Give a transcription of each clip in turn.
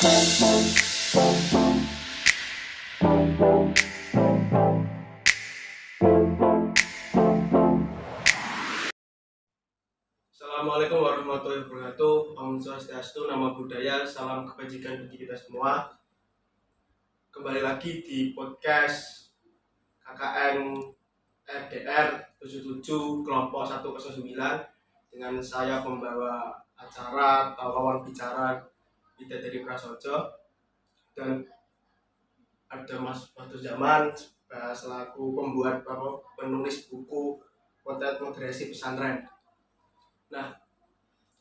Assalamualaikum warahmatullahi wabarakatuh. Om Swastiastu, nama budaya, salam kebajikan bagi kita semua. Kembali lagi di podcast KKN RDR 77 kelompok 109 dengan saya pembawa acara atau lawan bicara Bidadari Prasojo, dan ada Mas Batu Zaman selaku pembuat penulis buku Potret Moderasi Pesantren. Nah,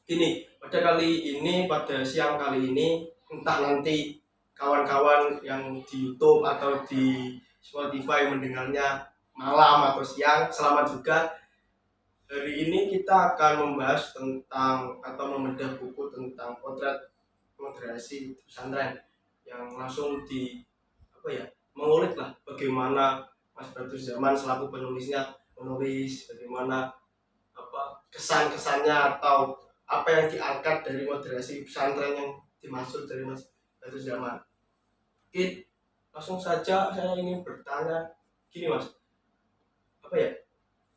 gini, pada siang kali ini, entah nanti kawan-kawan yang di YouTube atau di Spotify mendengarnya malam atau siang, selamat juga. Hari ini kita akan membahas tentang atau membedah buku tentang potret moderasi pesantren yang langsung mengulik lah bagaimana Mas Batu Zaman selaku penulisnya menulis bagaimana kesan-kesannya atau apa yang diangkat dari moderasi pesantren yang dimaksud dari Mas Batu Zaman. Oke, langsung saja saya ingin bertanya gini Mas,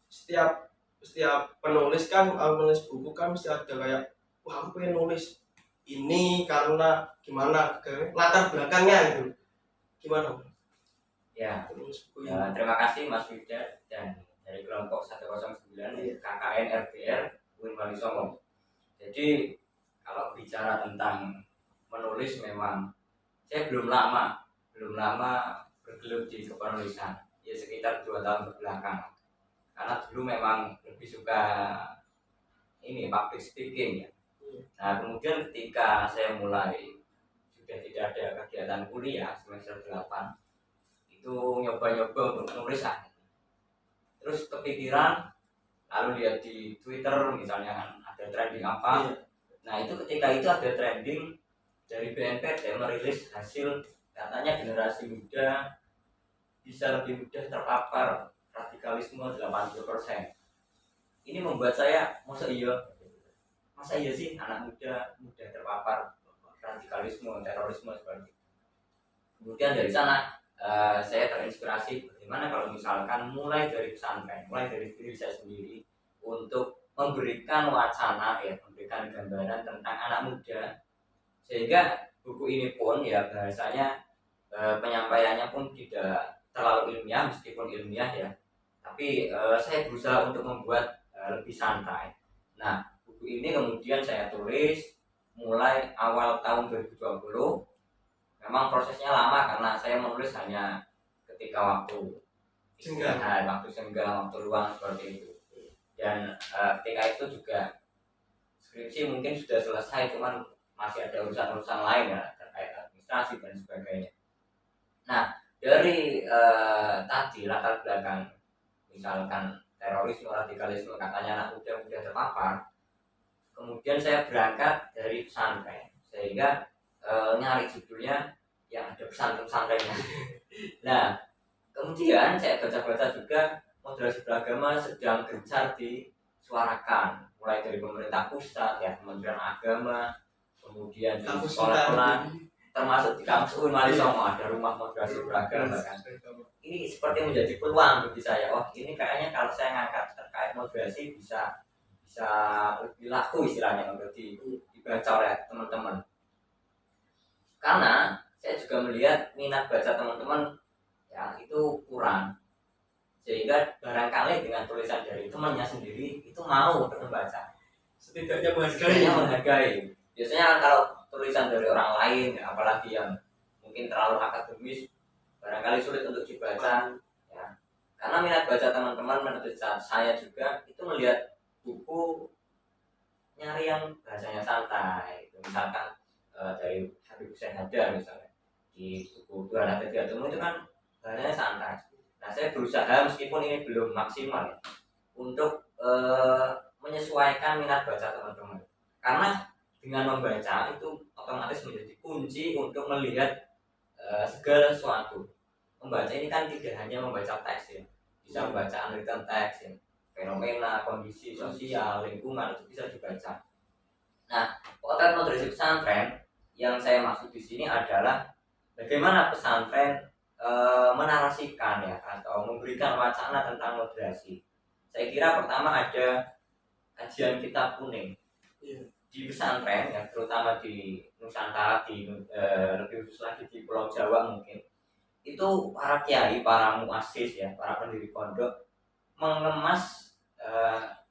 setiap penulis kan, menulis buku kan mesti ada kayak, wah aku pengen nulis ini karena gimana, latar belakangnya gitu, gimana? Ya, terima kasih Mas Wida dan dari kelompok 109 KKN RDR UIN Walisongo. Jadi kalau bicara tentang menulis, memang saya belum lama bergelut di kepenulisan, ya sekitar 2 tahun kebelakang. Karena dulu memang lebih suka public speaking ya. Nah kemudian ketika saya mulai sudah tidak ada kegiatan kuliah semester 8, itu nyoba-nyoba untuk menulis terus kepikiran, lalu lihat di Twitter misalnya kan ada trending apa. Nah itu ketika itu ada trending dari BNPT merilis hasil, katanya generasi muda bisa lebih mudah terpapar radikalisme 80%. Ini membuat saya, masa iya sih anak muda mudah terpapar radikalisme, terorisme seperti itu. Kemudian dari sana saya terinspirasi bagaimana kalau misalkan mulai dari pesantren, mulai dari diri saya sendiri untuk memberikan wacana, memberikan gambaran tentang anak muda, sehingga buku ini pun ya bahasanya penyampaiannya pun tidak terlalu ilmiah, meskipun ilmiah ya, tapi saya berusaha untuk membuat lebih santai. Nah buku ini kemudian saya tulis mulai awal tahun 2020. Memang prosesnya lama karena saya menulis hanya ketika waktu istirahat, waktu senggang, waktu luang seperti itu. Dan ketika itu juga skripsi mungkin sudah selesai, cuman masih ada urusan-urusan lain ya terkait administrasi dan sebagainya. Nah dari tadi latar belakang misalkan terorisme, radikalisme, katanya anak muda mudah terpapar, kemudian saya berangkat dari pesantren sehingga nyari judulnya yang ada pesantren-pesantrennya. Nah kemudian saya baca-baca juga moderasi beragama sedang gencar disuarakan, mulai dari pemerintah pusat ya, Kementerian Agama, kemudian di sekolah-sekolah, termasuk di kampus UIN Walisongo ada rumah moderasi beragama kan. Ini seperti menjadi peluang bagi saya. Oh ini kayaknya kalau saya ngangkat terkait moderasi bisa lebih laku istilahnya untuk dibaca oleh teman-teman. Karena saya juga melihat minat baca teman-teman ya itu kurang, sehingga barangkali dengan tulisan dari temannya sendiri itu mau untuk membaca, setidaknya menghargai. Biasanya kalau tulisan dari orang lain ya, apalagi yang mungkin terlalu akademis, barangkali sulit untuk dibaca ya. Karena minat baca teman-teman, menurut saya juga itu melihat buku nyari yang bahasanya santai, misalkan dari Habib Hussein Haddad misalnya di buku Tuhan Ada Tiadamu itu kan bahasanya santai. Nah saya berusaha meskipun ini belum maksimal ya, untuk menyesuaikan minat baca teman-teman, karena dengan membaca itu otomatis menjadi kunci untuk melihat segala sesuatu. Membaca ini kan tidak hanya membaca teks ya, bisa membaca analitan teks ya, fenomena, kondisi sosial, lingkungan itu bisa dibaca. Nah potret moderasi pesantren yang saya maksud di sini adalah bagaimana pesantren menarasikan ya atau memberikan wacana tentang moderasi. Saya kira pertama ada kajian kitab kuning di pesantren ya, terutama di Nusantara, lebih khusus lagi di Pulau Jawa mungkin. Itu para kiai, para muassis ya, para pendiri pondok mengemas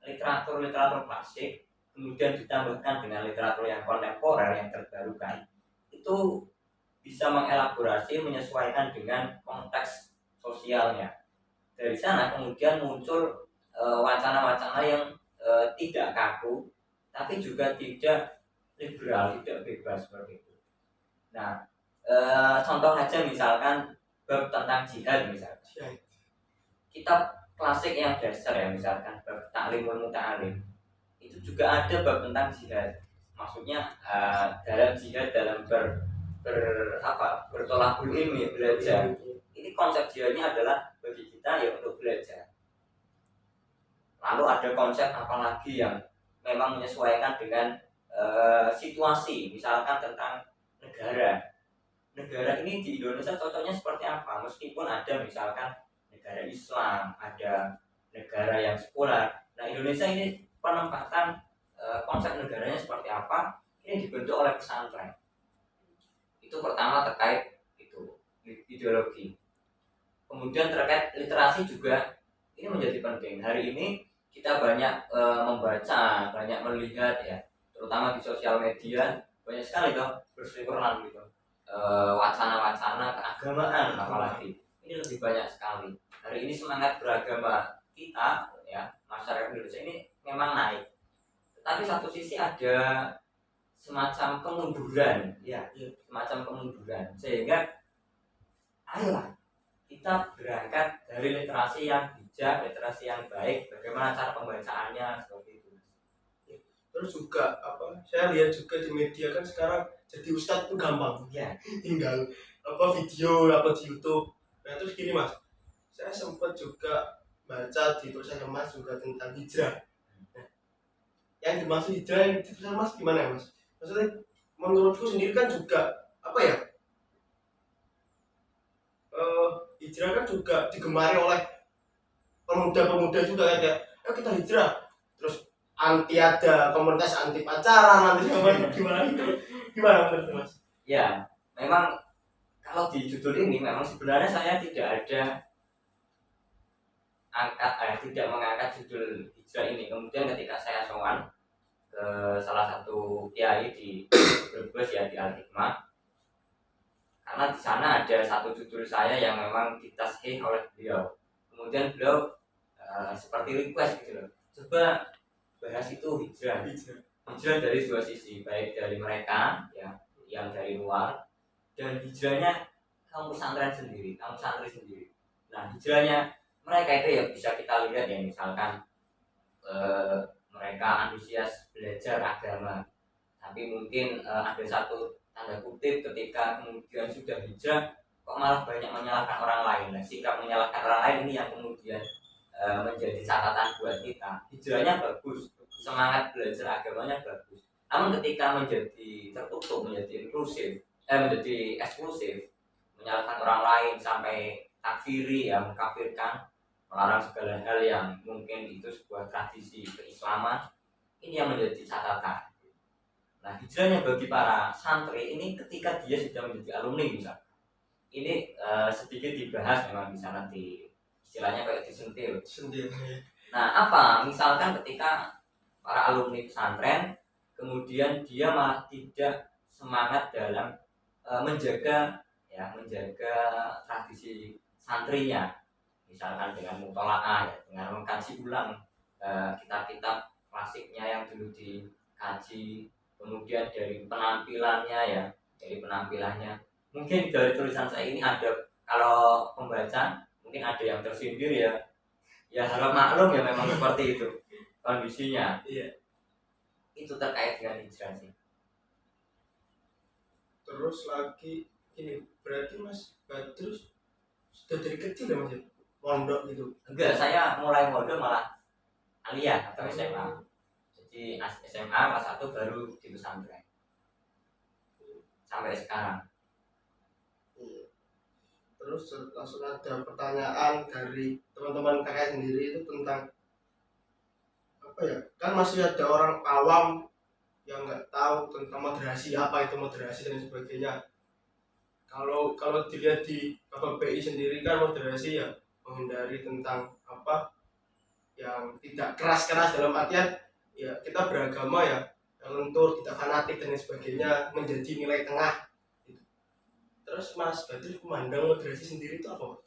literatur-literatur klasik, kemudian ditambahkan dengan literatur yang kontemporer yang terbarukan, itu bisa mengelaborasi, menyesuaikan dengan konteks sosialnya. Dari sana kemudian muncul wacana-wacana yang tidak kaku, tapi juga tidak liberal, tidak bebas seperti itu. Nah, contoh aja misalkan bab tentang jihad misalkan. Kitab klasik yang dasar ya misalkan bab Ta'limul Muta'alim itu juga ada bab tentang jihad. Maksudnya dalam jihad dalam bertolakul ilmi, belajar. Ini konsep jihadnya adalah bagi kita ya untuk belajar. Lalu ada konsep apalagi yang memang menyesuaikan dengan situasi, misalkan tentang negara. Negara ini di Indonesia cocoknya seperti apa? Meskipun ada misalkan negara Islam, ada negara yang sekuler. Nah, Indonesia ini penempatan konsep negaranya seperti apa? Ini dibentuk oleh pesantren. Itu pertama terkait itu ideologi. Kemudian terkait literasi juga ini menjadi penting. Hari ini kita banyak membaca, banyak melihat ya, terutama di sosial media banyak sekali toh berseliweran gitu. Wacana-wacana keagamaan apalagi ini lebih banyak sekali. Hari ini semangat beragama kita ya masyarakat Indonesia ini memang naik, tetapi satu sisi ada semacam kemunduran ya, semacam kemunduran, sehingga ayolah kita berangkat dari literasi yang bijak, literasi yang baik, bagaimana cara pembacaannya seperti itu. Terus juga saya lihat juga di media kan sekarang jadi ustadz itu gampang ya, tinggal video di YouTube. Nah terus gini Mas, saya sempat juga baca di tulisan Mas juga tentang hijrah. Nah, yang dimaksud hijrah yang di tulisan Mas gimana ya Mas? Maksudnya menurutku sendiri kan juga hijrah kan juga digemari oleh pemuda-pemuda juga kan, kayak kita hijrah, terus ada komunitas anti pacaran, nanti gimana menurut Mas? Ya, memang kalau di judul ini memang sebenarnya saya tidak ada tidak mengangkat judul hijrah ini. Kemudian ketika saya sowan ke salah satu kiai di Brebes ya, di Al-Hikmah, karena di sana ada satu judul saya yang memang ditashih oleh beliau. Kemudian beliau seperti request gitu loh, coba bahas itu hijrah dari dua sisi, baik dari mereka ya yang dari luar, dan hijrahnya kaum pesantren sendiri, kaum santri sendiri. Nah, hijrahnya mereka itu ya bisa kita lihat ya, misalkan mereka antusias belajar agama, tapi mungkin ada satu tanda kutip ketika kemudian sudah hijrah kok malah banyak menyalahkan orang lain. Nah, sikap menyalahkan orang lain ini yang kemudian menjadi catatan buat kita. Hijrahnya bagus, semangat belajar agamanya bagus, namun ketika menjadi tertutup, menjadi inklusif, menjadi eksklusif, menyalahkan orang lain sampai takfiri ya, mengkafirkan, melarang segala hal yang mungkin itu sebuah tradisi keislaman, ini yang menjadi catatan. Nah, hijrahnya bagi para santri ini ketika dia sudah menjadi alumni misalnya, ini sedikit dibahas memang bisa nanti istilahnya kayak disentil. Nah, misalkan ketika para alumni pesantren kemudian dia malah tidak semangat dalam menjaga tradisi santrinya, misalkan dengan mutolaah ya, dengan mengkaji ulang kitab-kitab klasiknya yang dulu dikaji, kemudian dari penampilannya mungkin dari tulisan saya ini ada, kalau pembaca mungkin ada yang tersindir ya harap maklum ya, memang seperti itu kondisinya. Iya. Itu terkait dengan hijrah sih. Terus lagi ini berarti Mas Badrus sudah dari kecil ya Mas mondok gitu? Enggak, saya mulai mondok malah aliyah atau SMA. Jadi SMA kelas 1 baru di pesantren. sampai sekarang. Iya. Terus langsung ada pertanyaan dari teman-teman kakak sendiri itu tentang apa ya? Kan masih ada orang awam yang nggak tahu tentang moderasi, apa itu moderasi dan sebagainya. Kalau dilihat di KPPI sendiri kan moderasi ya menghindari tentang apa yang tidak keras-keras dalam artian ya kita beragama ya yang lentur, tidak fanatik dan sebagainya, menjadi nilai tengah. Gitu. Terus Mas Badrul memandang moderasi sendiri itu apa?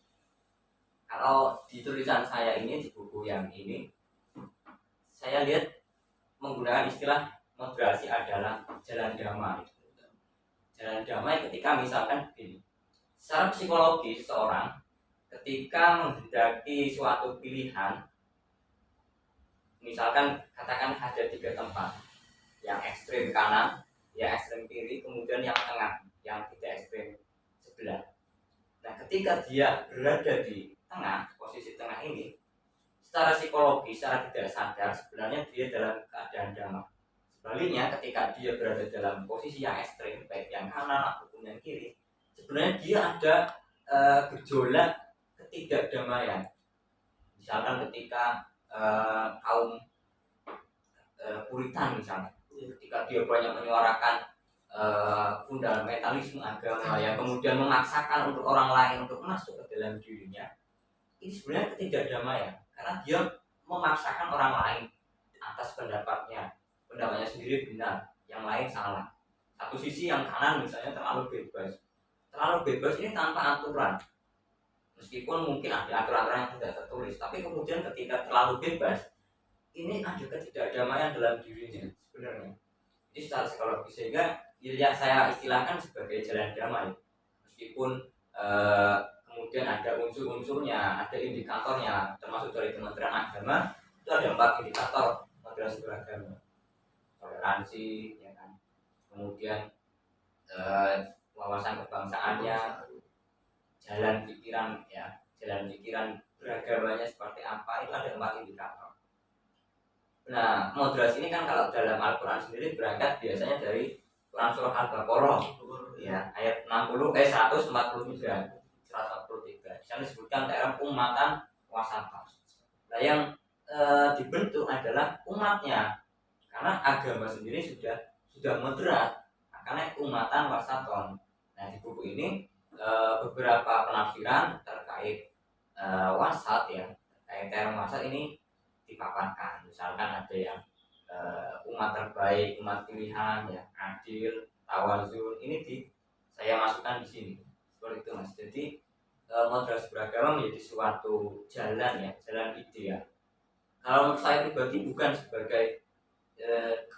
Kalau di tulisan saya ini, di buku yang ini, saya lihat menggunakan istilah moderasi adalah jalan damai. Jalan damai ketika misalkan begini, secara psikologi seseorang ketika menghendaki suatu pilihan, misalkan katakan ada 3 tempat, yang ekstrem kanan, yang ekstrem kiri, kemudian yang tengah, yang tidak ekstrem sebelah. Nah, ketika dia berada di tengah, posisi tengah ini, secara psikologi, secara tidak sadar, sebenarnya dia dalam keadaan damai. Sebaliknya, ketika dia berada dalam posisi yang ekstrem, baik yang kanan ataupun yang kiri, sebenarnya dia ada gejolak ketidakdamaian. Misalkan ketika kaum Puritan misalnya, ketika dia banyak menyuarakan fundamentalisme agama yang kemudian memaksakan untuk orang lain untuk masuk ke dalam dirinya, ini sebenarnya ketidakdamaian karena dia memaksakan orang lain atas pendapatnya sendiri benar, yang lain salah. Satu sisi yang kanan misalnya terlalu bebas ini tanpa aturan, meskipun mungkin ada aturan-aturan yang tidak tertulis, tapi kemudian ketika terlalu bebas ini ada ketidakdamaian dalam dirinya sebenarnya. Ini secara psikologis, sehingga ya saya istilahkan sebagai jalan damai, meskipun kemudian ada unsur-unsurnya, ada indikatornya, termasuk dari Kementerian Agama itu ada 4 indikator moderasi beragama: toleransi, ya kan, kemudian wawasan kebangsaannya, jalan pikiran beragamanya seperti apa, itu ada 4 indikator. Nah, moderasi ini kan kalau dalam Al-Quran sendiri berangkat biasanya dari Quran surah Al-Baqarah, ya, ayat 143. Di sana disebutkan dalam umatan wasatan. Nah, yang dibentuk adalah umatnya, karena agama sendiri sudah moderat, karena umatan wasaton. Nah, di buku ini beberapa penafsiran terkait wasat, ya, terkait term wasat ini dipaparkan. Misalkan ada yang umat terbaik, umat pilihan, ya, adil, tawazun, ini saya masukkan di sini seperti itu, Mas. Jadi moderasi beragama menjadi suatu jalan, ya, jalan ideal. Kalau menurut saya pribadi bukan sebagai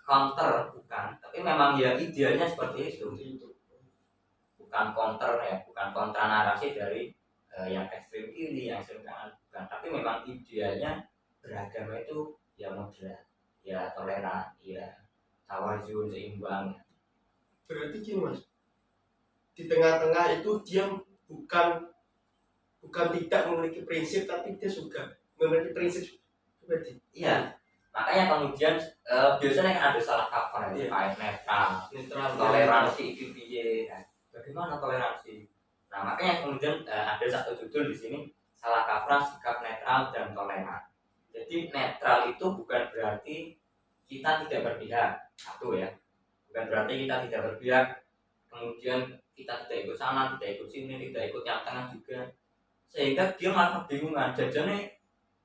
counter, bukan, tapi memang ya idealnya seperti itu. Bukan counter, ya, bukan kontra narasi dari yang ekstrem kiri, yang ekstrem kanan, bukan, tapi memang idealnya beragama itu ya moderat, ya toleran, ya tawazun, seimbang. Berarti gini Mas, di tengah-tengah itu dia bukan tidak memiliki prinsip, tapi dia juga memiliki prinsip. Berarti iya, makanya kemudian biasanya kan ada salah kaprah, ya, kayak netral, toleransi itu piye. Nah, bagaimana toleransi? Nah, makanya kemudian ada satu judul di sini, salah kaprah sikap netral dan toleran. Jadi netral itu bukan berarti kita tidak berpihak, satu, ya, bukan berarti kita tidak berpihak kemudian kita tidak ikut sana, tidak ikut sini, tidak ikut yang tengah juga, sehingga dia malah kebingungan, jadinya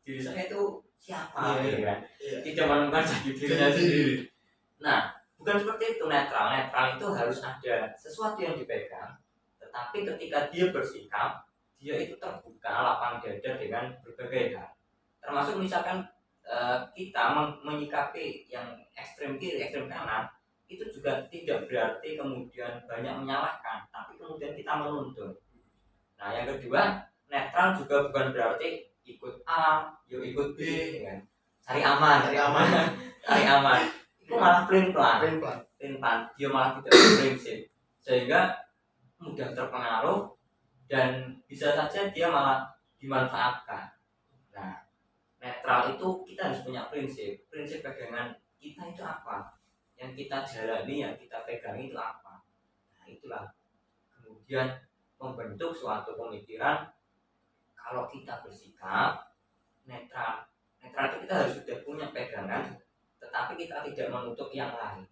diri saya itu siapa, gitu kan, tidak menemukan jati dirinya sendiri. Nah, bukan seperti itu. Netral itu harus ada sesuatu yang dipegang, tetapi ketika dia bersikap, dia itu terbuka, lapang dada dengan berbagai hal, termasuk misalkan kita menyikapi yang ekstrem kiri, ekstrem kanan, itu juga tidak berarti kemudian banyak menyalahkan, tapi kemudian kita menuntun. Nah, yang kedua, netral juga bukan berarti ikut A, yuk ikut B, kan? Cari aman, cari aman. Itu malah pelin-pelan, dia malah tidak berprinsip, sehingga mudah terpengaruh dan bisa saja dia malah dimanfaatkan. Nah, netral itu kita harus punya prinsip pegangan kita itu apa, yang kita jalani, yang kita pegang itu apa. Nah, itu Pancasila, kemudian membentuk suatu pemikiran kalau kita bersikap netral. Netral itu kita harus sudah punya pegangan, tetapi kita tidak menutup yang lain.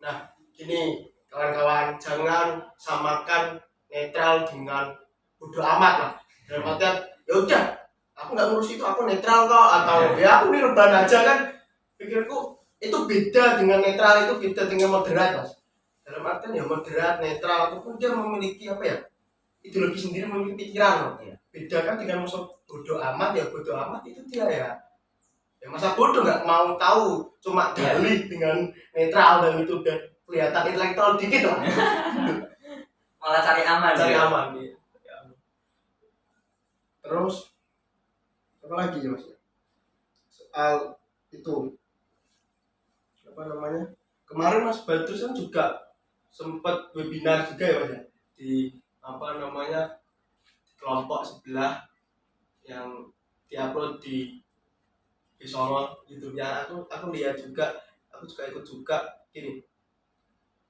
Nah, gini kawan-kawan, jangan samakan netral dengan bodoh amat lah. Dalam artian, ya udah, aku nggak ngurus itu, aku netral kok, atau ya aku ini rebahan aja kan. Pikirku itu beda dengan netral, itu beda dengan moderat, Mas. Dalam artian ya moderat, netral, itu pun dia memiliki apa ya? Ideologi sendiri, memiliki pikiran loh. Beda kan dengan musuh bodoh amat, ya bodoh amat itu dia ya masa bodoh nggak mau tahu, cuma dalih dengan netral dan itu udah kelihatan intelektual dikit lah. Malah cari aman. Cari aman. Ya. Terus apa lagi ya Mas? Soal itu apa namanya? Kemarin Mas Badrus kan juga sempat webinar juga ya Mas ya? Di apa namanya kelompok sebelah yang diupload di Solo gitu ya. Aku lihat juga, aku juga ikut juga gini.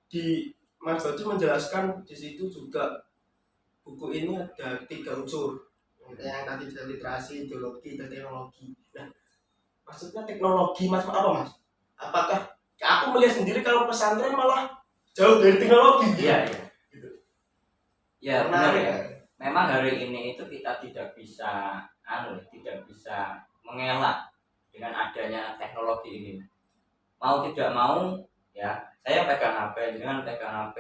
Di Mas Badrus menjelaskan di situ juga buku ini ada 3 unsur yang tadi literasi, ideologi, dan teknologi. Nah, maksudnya teknologi Mas apa Mas? Apakah aku melihat sendiri kalau pesantren malah jauh dari teknologi? Iya. Gitu. Ya benar ya. Memang hari ini itu kita tidak bisa tidak bisa mengelak dengan adanya teknologi ini. Mau tidak mau ya, saya pegang HP, dengan pegang HP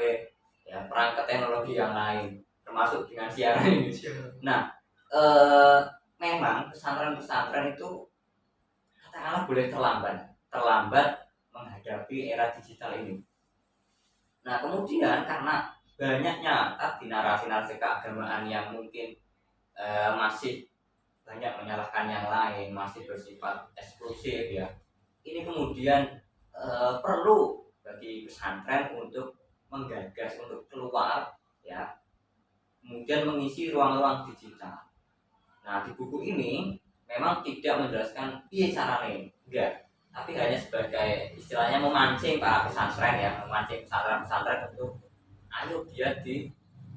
ya, perangkat teknologi yang lain termasuk dengan siaran ini. Nah, memang pesantren-pesantren itu katakanlah boleh terlambat menghadapi era digital ini. Nah, kemudian karena banyaknya tadi narasi-narasi keagamaan yang mungkin masih banyak menyalahkan yang lain, masih bersifat eksklusif ya. Ini kemudian perlu bagi pesantren untuk menggagas untuk keluar ya, kemudian mengisi ruang-ruang digital. Nah, di buku ini memang tidak menjelaskan caranya, enggak, tapi hanya sebagai istilahnya memancing para pesantren ya, memancing pesantren-pesantren untuk ayo dia di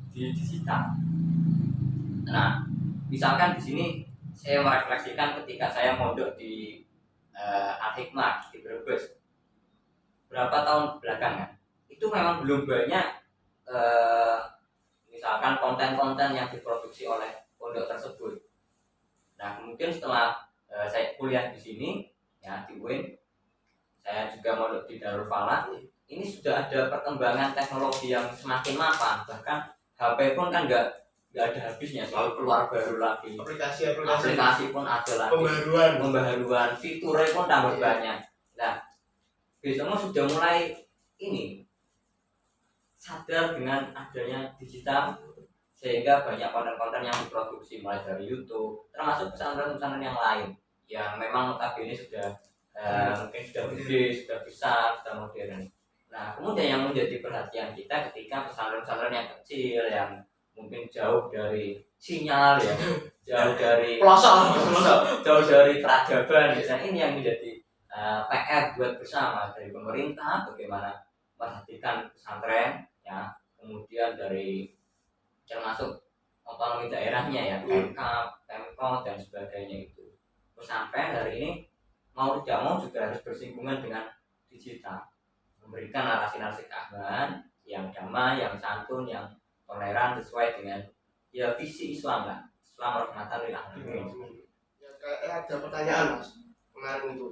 digital. Nah, misalkan di sini saya merefleksikan ketika saya mondok di Al-Hikmah di Brebes berapa tahun belakangan, itu memang belum banyak misalkan konten-konten yang diproduksi oleh pondok tersebut. Nah, kemudian setelah saya kuliah di sini ya di UIN, saya juga mondok di Darul Falah, ini sudah ada perkembangan teknologi yang semakin mapan, bahkan HP pun kan nggak ada habisnya, selalu keluar baru lagi. Aplikasi pun ada lagi. Pembaharuan, fiturnya pun tambah banyak. Nah, biasanya sudah mulai ini sadar dengan adanya digital, sehingga banyak konten-konten yang diproduksi mulai dari YouTube, termasuk pesantren-pesantren yang lain yang memang notabene sudah mungkin sudah gede, sudah besar, sudah modern. Nah, kemudian yang menjadi perhatian kita ketika pesantren-pesantren yang kecil yang mungkin jauh dari sinyal ya, jauh dari jauh dari peradaban, misalnya ini yang menjadi PR buat bersama dari pemerintah, bagaimana perhatikan pesantren ya, kemudian dari termasuk otonomi daerahnya ya, Pemkot dan sebagainya itu. Pesantren hari ini mau tidak mau juga harus bersinggungan dengan digital, memberikan narasi-narasi keagamaan yang damai, yang santun, yang toleran sesuai dengan ya visi Islam lah, Islam rahmatan lil alamin. Ya, ada pertanyaan Mas kemarin itu,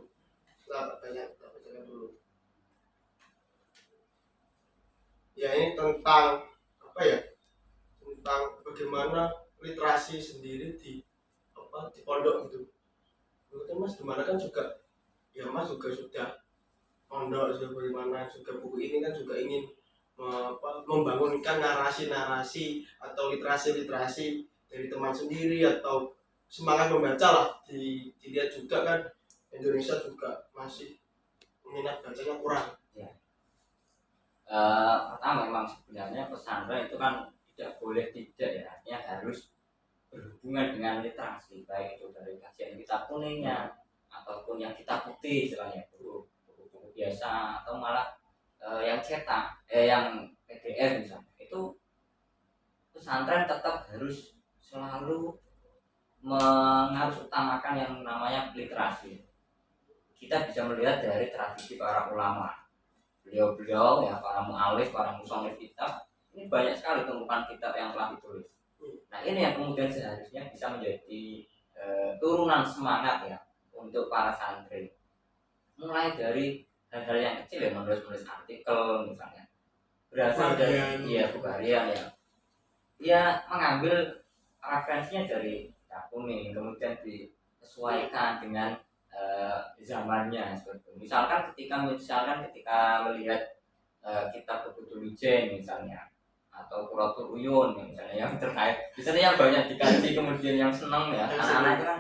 setelah banyak baca dulu. Ya ini tentang apa ya? Tentang bagaimana literasi sendiri di pondok gitu. Menurut Mas gimana, kan juga ya Mas juga sudah pondok, sudah bagaimana juga buku ini kan juga ingin membangunkan narasi-narasi atau literasi-literasi dari teman sendiri atau semangat membaca lah. Dilihat juga kan Indonesia juga masih minat bacanya kurang. Ya. Pertama memang sebenarnya pesantren itu kan tidak boleh tidak ya, artinya harus berhubungan dengan literasi, baik itu dari kajian kitab kuningnya ataupun yang kitab putih istilahnya, buku biasa atau malah yang cetak, yang LDR misalnya, itu pesantren tetap harus selalu mengharusutamakan yang namanya literasi. Kita bisa melihat dari tradisi para ulama, beliau-beliau ya, para mu'alif, para musonif kitab, ini banyak sekali tumpukan kitab yang telah ditulis. Nah ini yang kemudian seharusnya bisa menjadi turunan semangat ya untuk para santri, mulai dari hal-hal yang kecil ya, menulis artikel misalnya, berasal dari Bukharian ya mengambil referensinya dari Kuning, kemudian disesuaikan dengan zamannya seperti itu. Misalkan ketika melihat kitab Bukutul Ijen misalnya, atau Quratul Uyun misalnya yang terkait, misalnya yang banyak dikaji kemudian yang senang ya anak-anak itu kan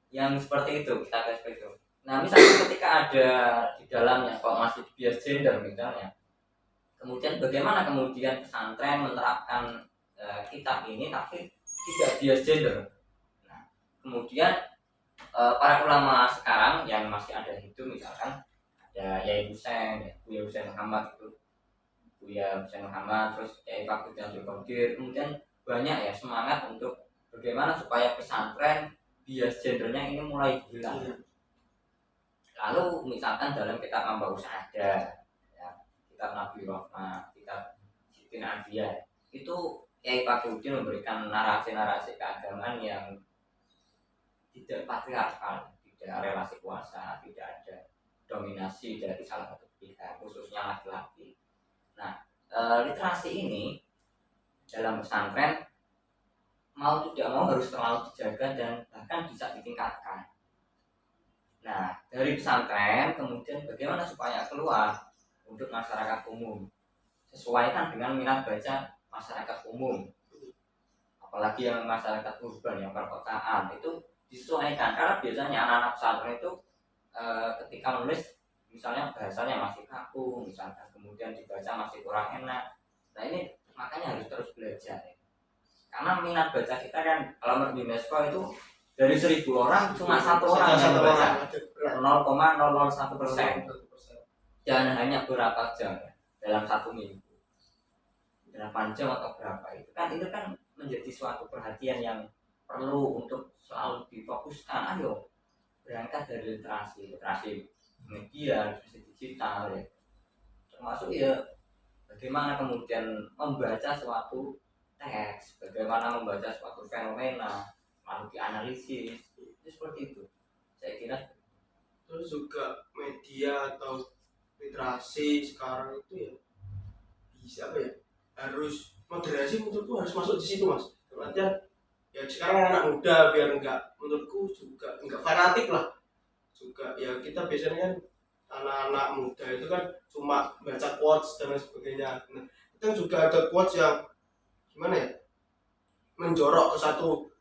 yang seperti itu, kita seperti itu. Nah misalnya ketika ada di dalamnya kok masih bias gender misalnya, kemudian bagaimana kemudian pesantren menerapkan kitab ini tapi tidak bias gender. Nah kemudian para ulama sekarang yang masih ada itu, misalkan ada Yai Husain, Buya Husain Muhammad itu, Buya Husain Muhammad, terus Yai Fakhrudin Abdul Qadir, kemudian banyak ya semangat untuk bagaimana supaya pesantren bias gendernya ini mulai hilang. Lalu misalkan dalam kitab Mamba Usada, ya, kitab Nabi Rahmah, kitab Siti Nadia, itu Yai Fakhrudin memberikan narasi-narasi keagamaan yang tidak patriarkal, tidak relasi kuasa, tidak ada dominasi dari salah satu pihak, khususnya laki-laki. Nah, literasi ini dalam pesantren mau tidak mau harus selalu dijaga dan bahkan bisa ditingkatkan. Nah, dari pesantren kemudian bagaimana supaya keluar untuk masyarakat umum, sesuaikan dengan minat baca masyarakat umum, apalagi yang masyarakat urban, yang perkotaan, itu disesuaikan. Karena biasanya anak-anak pesantren itu ketika menulis misalnya bahasanya masih kaku misalkan, kemudian dibaca masih kurang enak. Nah ini makanya harus terus belajar ya. Karena minat baca kita kan kalau menurut UNESCO itu dari 1.000 orang cuma satu orang yang membaca, 0,001%, dan hanya berapa jam ya, dalam satu minggu, 8 jam atau berapa itu kan menjadi suatu perhatian yang perlu untuk selalu difokuskan. Ayo berangkat dari literasi media, literasi digital ya, termasuk ya bagaimana kemudian membaca suatu teks, bagaimana membaca suatu fenomena, lalu dianalisis, itu seperti itu saya kira. Terus juga media atau literasi sekarang itu ya bisa apa ya, harus moderasi, menurutku harus masuk di situ mas. Artinya ya sekarang anak muda biar menurutku juga enggak fanatik lah juga ya. Kita biasanya kan anak-anak muda itu kan cuma baca quotes dan lain sebagainya. Nah, itu juga ada quotes yang gimana ya, menjorok ke satu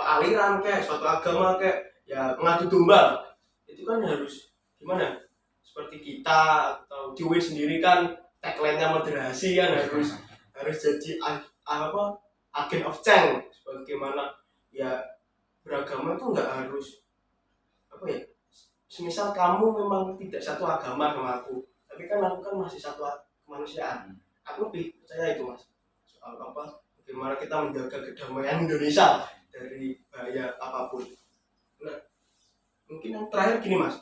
aliran kayak suatu agama kayak ya mengadu domba. Itu kan harus gimana, seperti kita atau di WIN sendiri kan tagline-nya moderasi kan harus jadi agent of change. Bagaimana ya beragama itu nggak harus semisal kamu memang tidak satu agama sama aku, tapi kan aku kan masih satu kemanusiaan. Aku lebih percaya itu mas, soal bagaimana kita menjaga kedamaian Indonesia dari bahaya apapun. Nah mungkin yang terakhir gini mas,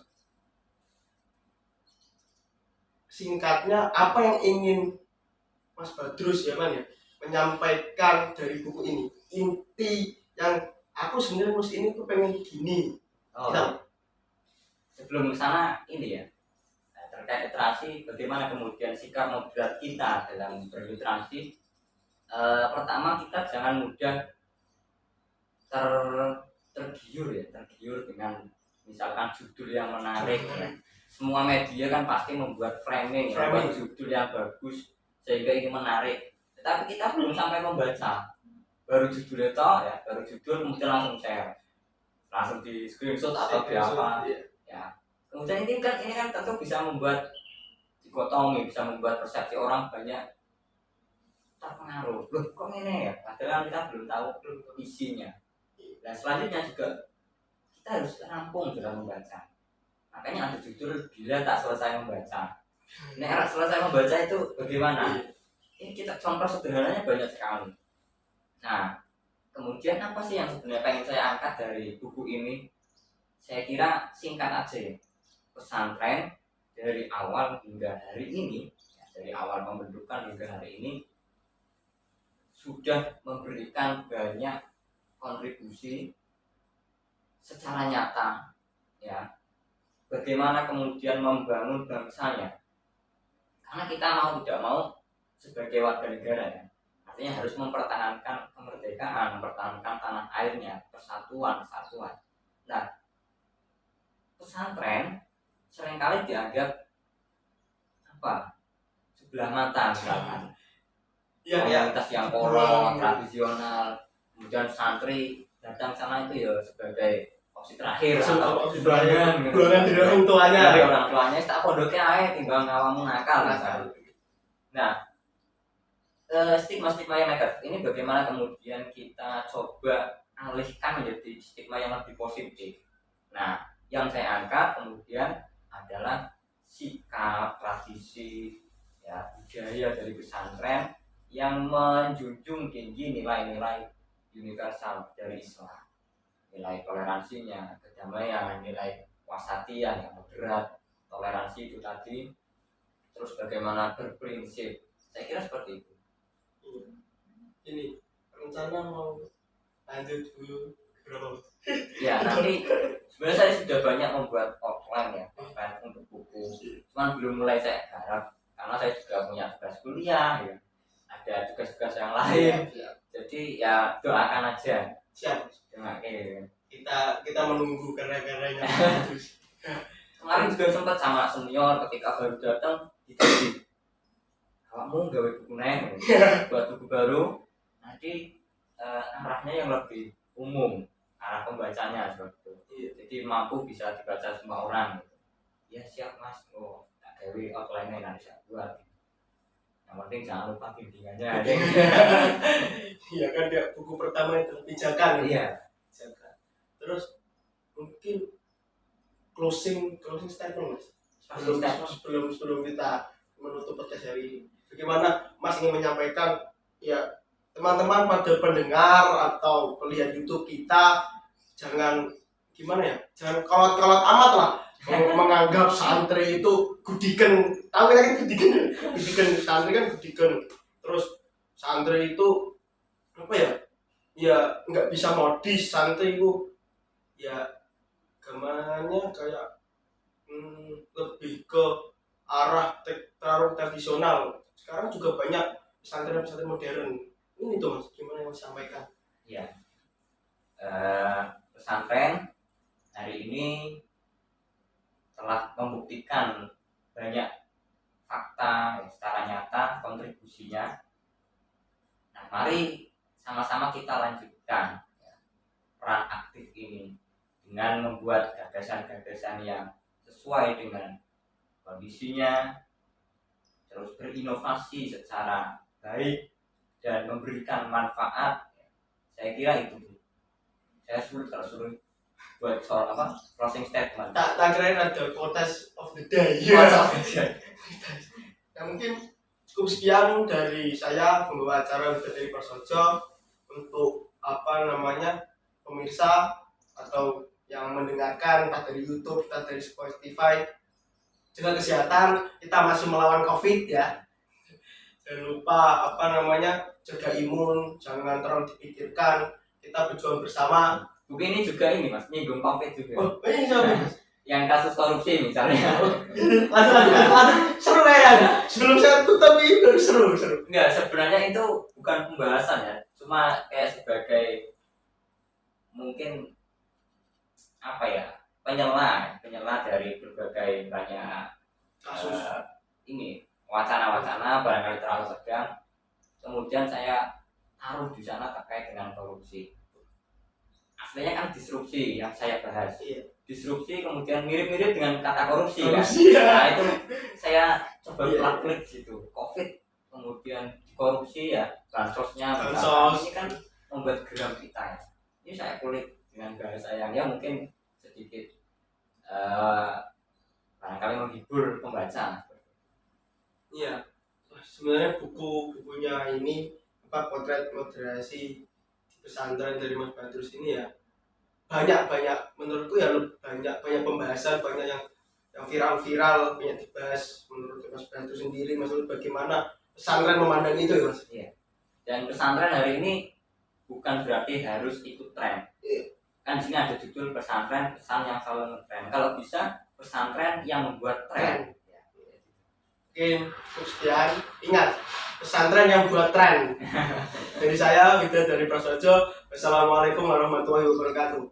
singkatnya apa yang ingin Mas Badrus ya menyampaikan dari buku ini, inti yang aku sebenarnya nulis ini tuh pengen gini. Sebelum kesana ini ya, terkait literasi, bagaimana kemudian sikap moderat kita dalam berliterasi. Pertama kita jangan mudah tergiur dengan misalkan judul yang menarik ya. Semua media kan pasti membuat framing. Membuat judul yang bagus sehingga ini menarik, tetapi kita belum sampai membaca, baru judul itu ya, baru judul kemudian langsung share, langsung di screenshot atau di apa ya. Kemudian ini kan tentu bisa membuat dikotomi, bisa membuat persepsi orang banyak terpengaruh. Loh kok ini ya, padahal kita belum tahu isinya. Dan selanjutnya juga kita harus rampung dalam membaca. Makanya ada judul bila tak selesai membaca. Nek selesai membaca itu bagaimana? ini kita contoh sederhananya banyak sekali. Nah, kemudian apa sih yang sebenarnya pengen saya angkat dari buku ini? Saya kira singkat aja ya. Pesantren dari awal hingga hari ini, dari awal pembentukan hingga hari ini sudah memberikan banyak kontribusi secara nyata, ya. Bagaimana kemudian membangun bangsanya? Karena kita mau tidak mau sebagai warga negara ya, artinya harus mempertahankan kemerdekaan, mempertahankan tanah airnya, persatuan, kesatuan. Nah, pesantren seringkali dianggap apa? Sebelah mata misalkan. Komunitas yang kolot, tradisional, kemudian santri datang sana itu ya sebagai opsi terakhir atau bulangan dari orang tuanya tak pondoknya aja timbang ngawamu nakal. Nah, stigma-stigma yang negatif ini bagaimana kemudian kita coba alihkan menjadi stigma yang lebih positif. Nah, yang saya angkat kemudian adalah sikap, tradisi, ya, budaya dari pesantren yang menjunjung tinggi nilai-nilai universal dari Islam, nilai toleransinya, kedamaian, nilai wasatiyah yang moderat, toleransi itu tadi, terus bagaimana berprinsip. Saya kira seperti itu. Ini rencana mau lanjut dulu berapa? Ya, nanti sebenarnya saya sudah banyak membuat outline ya, outline untuk buku, cuman belum mulai saya garap karena saya juga punya tugas kuliah ya, ada tugas-tugas yang lain. Jadi ya doakan aja. Siap. Kita menunggu karya-karyanya. Kemarin juga sempat sama senior ketika baru datang ditanya, kamu gawe buku neng buat buku baru, nanti arahnya yang lebih umum, arah pembacanya seperti itu. Jadi mampu bisa dibaca semua orang. Ya siap mas, oh tak gawe outline-nya nanti saya buat. Yang penting jangan lupa bimbingannya. Iya kan dia buku pertama itu pijakan. Iya. Pijakan. Terus mungkin closing statement mas. Sebelum kita menutup podcast hari ini. Bagaimana mas ingin menyampaikan ya teman-teman pada pendengar atau pelihat YouTube kita, jangan gimana ya, jangan kolot-kolot amat lah menganggap santri itu gudikan. Tahu kan gudikan santri kan gudikan. Terus santri itu apa ya? Ya nggak bisa modis, santri itu ya gamanya kayak lebih ke arah tradisional. Sekarang juga banyak pesantren modern. Ini tuh mas, gimana yang disampaikan? Ya, pesantren hari ini telah membuktikan banyak fakta secara nyata kontribusinya. Nah, mari sama-sama kita lanjutkan peran aktif ini dengan membuat gagasan-gagasan yang sesuai dengan kondisinya, terus berinovasi secara baik dan memberikan manfaat. Saya kira itu. Saya sulit buat soal apa closing statement. Tak kira ada quotes of the day. Ya mungkin cukup sekian dari saya pembawa acara dari Prasojo untuk pemirsa atau yang mendengarkan entah dari YouTube, entah dari Spotify. Jaga kesehatan, kita masih melawan COVID ya. Jangan lupa jaga imun, jangan terlalu dipikirkan. Kita berjuang bersama. Mungkin ini juga mas, nyinggung COVID juga. Oh, ini siapa? Yang kasus korupsi misalnya. Aduh, seru ya. Sebelum saya tutup ini seru. Enggak, sebenarnya itu bukan pembahasan ya, cuma kayak sebagai mungkin apa ya, penyela dari berbagai banyak kasus ini wacana barangkali terlalu tegang. Kemudian saya taruh di sana terkait dengan korupsi. Aslinya kan disrupsi yang saya bahas. Iya. Disrupsi kemudian mirip-mirip dengan kata korupsi kan. Ya. Nah itu saya coba klik situ. COVID kemudian korupsi ya, bansosnya ini kan membuat geram kita ya. Ini saya kulik dengan bahasa yang ya mungkin sedikit barangkali menghibur pembaca. Iya. sebenarnya bukunya ini potret moderasi pesantren dari Mas Badrus ini ya banyak menurutku ya banyak pembahasan, banyak yang viral banyak dibahas. Menurut Mas Badrus sendiri, maksudnya bagaimana pesantren memandang itu ya Mas? Iya. Dan pesantren hari ini bukan berarti harus ikut tren. Iya. Kan di sini ada judul pesantren pesan yang selalu ngetren. Kalau bisa pesantren yang membuat tren. Mungkin cukup sekian. Ingat, pesantren yang buat tren. Dari saya, Widya dari Prasojo. Wassalamualaikum warahmatullahi wabarakatuh.